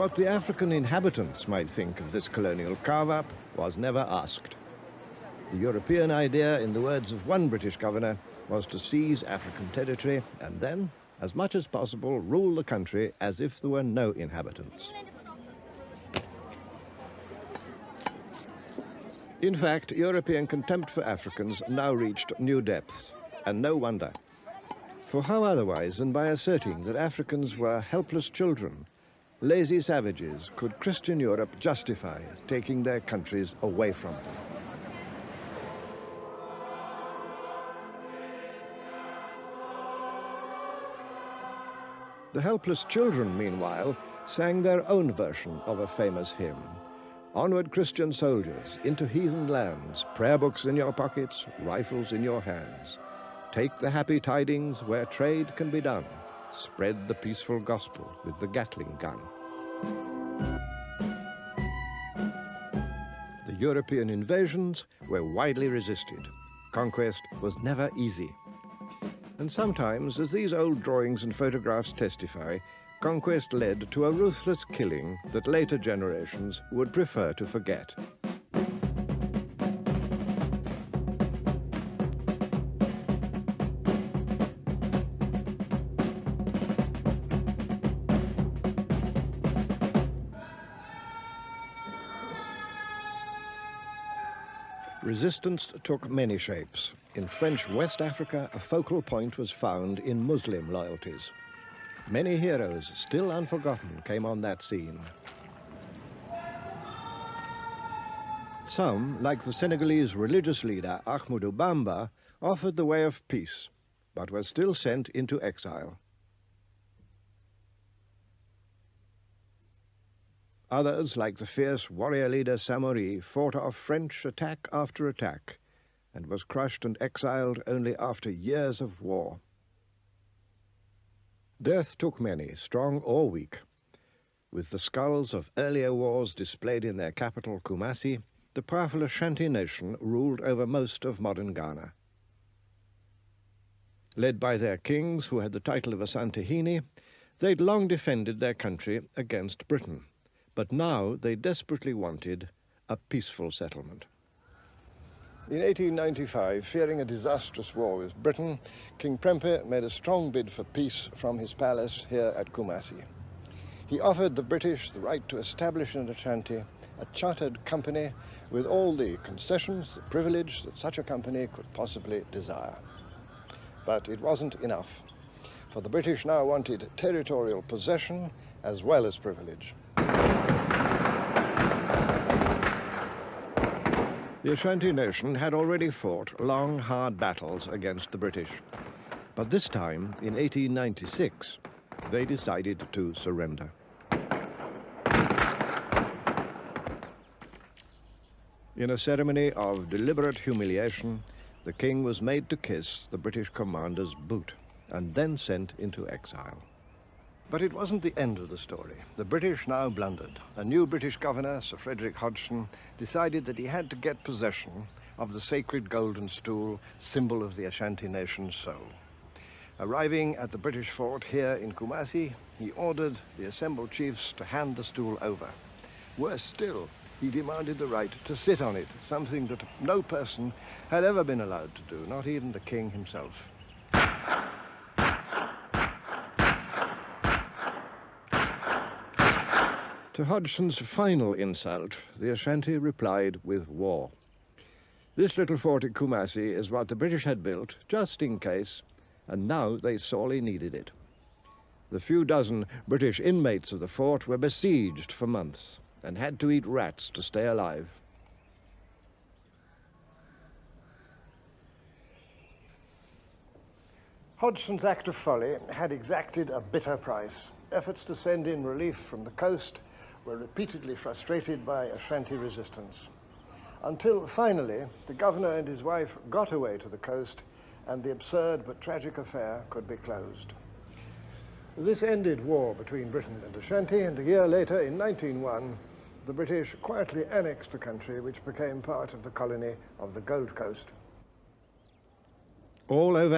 What the African inhabitants might think of this colonial carve-up was never asked. The European idea, in the words of one British governor, was to seize African territory and then, as much as possible, rule the country as if there were no inhabitants. In fact, European contempt for Africans now reached new depths, and no wonder. For how otherwise than by asserting that Africans were helpless children, lazy savages, could Christian Europe justify taking their countries away from them? The helpless children, meanwhile, sang their own version of a famous hymn. Onward, Christian soldiers, into heathen lands, prayer books in your pockets, rifles in your hands. Take the happy tidings where trade can be done. Spread the peaceful gospel with the Gatling gun. The European invasions were widely resisted. Conquest was never easy. And sometimes, as these old drawings and photographs testify, conquest led to a ruthless killing that later generations would prefer to forget. Resistance took many shapes. In French West Africa, a focal point was found in Muslim loyalties. Many heroes, still unforgotten, came on that scene. Some, like the Senegalese religious leader Ahmadou Bamba, offered the way of peace, but were still sent into exile. Others, like the fierce warrior leader Samori, fought off French attack after attack and was crushed and exiled only after years of war. Death took many, strong or weak. With the skulls of earlier wars displayed in their capital, Kumasi, the powerful Ashanti nation ruled over most of modern Ghana. Led by their kings, who had the title of Asantehene, they'd long defended their country against Britain. But now they desperately wanted a peaceful settlement. In 1895, fearing a disastrous war with Britain, King Prempeh made a strong bid for peace from his palace here at Kumasi. He offered the British the right to establish in Ashanti a chartered company with all the concessions, the privilege that such a company could possibly desire. But it wasn't enough, for the British now wanted territorial possession as well as privilege. The Ashanti nation had already fought long, hard battles against the British. But this time, in 1896, they decided to surrender. In a ceremony of deliberate humiliation, the king was made to kiss the British commander's boot and then sent into exile. But it wasn't the end of the story. The British now blundered. A new British governor, Sir Frederick Hodgson, decided that he had to get possession of the sacred golden stool, symbol of the Ashanti nation's soul. Arriving at the British fort here in Kumasi, he ordered the assembled chiefs to hand the stool over. Worse still, he demanded the right to sit on it, something that no person had ever been allowed to do, not even the king himself. To Hodgson's final insult, the Ashanti replied with war. This little fort at Kumasi is what the British had built, just in case, and now they sorely needed it. The few dozen British inmates of the fort were besieged for months and had to eat rats to stay alive. Hodgson's act of folly had exacted a bitter price. Efforts to send in relief from the coast were repeatedly frustrated by Ashanti resistance, until finally the governor and his wife got away to the coast and the absurd but tragic affair could be closed. This ended war between Britain and Ashanti, and a year later, in 1901, the British quietly annexed the country, which became part of the colony of the Gold Coast. All over